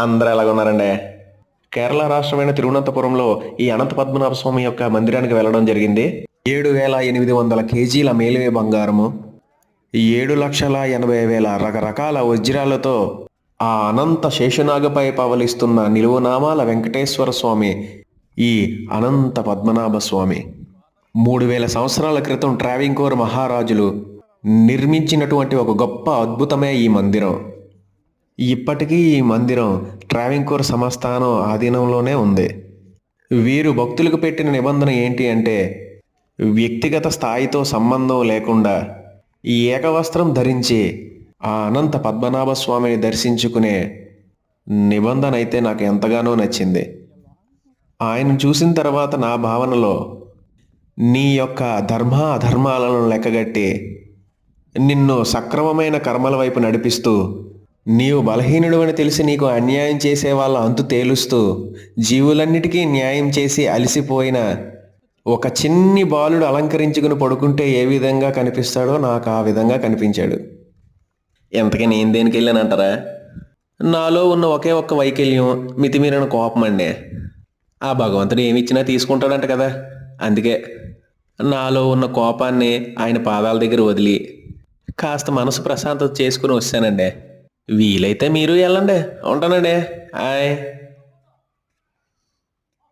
అందరూ ఎలాగున్నారండి? కేరళ రాష్ట్రమైన తిరువనంతపురంలో ఈ అనంత పద్మనాభ స్వామి యొక్క మందిరానికి వెళ్ళడం జరిగింది. 7,800 కేజీల మేలిమి బంగారము, 7,80,000 రకరకాల వజ్రాలతో ఆ అనంత శేషనాగపై పవలిస్తున్న నిలువునామాల వెంకటేశ్వర స్వామి ఈ అనంత పద్మనాభ స్వామి. 3,000 సంవత్సరాల క్రితం ట్రావెంకోర్ మహారాజులు నిర్మించినటువంటి ఒక గొప్ప అద్భుతమే ఈ మందిరం. ఇప్పటికీ ఈ మందిరం ట్రావెంకోర్ సంస్థానం ఆధీనంలోనే ఉంది. వీరు భక్తులకు పెట్టిన నిబంధన ఏంటి అంటే, వ్యక్తిగత స్థాయితో సంబంధం లేకుండా ఈ ఏకవస్త్రం ధరించి ఆ అనంత పద్మనాభ స్వామిని దర్శించుకునే నిబంధన అయితే నాకు ఎంతగానో నచ్చింది. ఆయన చూసిన తర్వాత నా భావనలో, నీ యొక్క ధర్మ అధర్మాలను లెక్కగట్టి నిన్ను సక్రమమైన కర్మల వైపు నడిపిస్తూ, నీవు బలహీనుడు అని తెలిసి నీకు అన్యాయం చేసే వాళ్ళ అంతు తేలుస్తూ, జీవులన్నిటికీ న్యాయం చేసి అలసిపోయిన ఒక చిన్ని బాలుడు అలంకరించుకుని పడుకుంటే ఏ విధంగా కనిపిస్తాడో నాకు ఆ విధంగా కనిపించాడు. ఎంతకీ నేను దేనికి వెళ్ళానంటారా? నాలో ఉన్న ఒకే ఒక్క వైకల్యం, మితిమీరిన కోపం అండి. ఆ భగవంతుడు ఏమి ఇచ్చినా తీసుకుంటాడంట కదా, అందుకే నాలో ఉన్న కోపాన్ని ఆయన పాదాల దగ్గర వదిలి కాస్త మనసు ప్రశాంతత చేసుకుని వచ్చానండి. వీలైతే మీరు వెళ్ళండి. ఉంటానండి. హాయ్.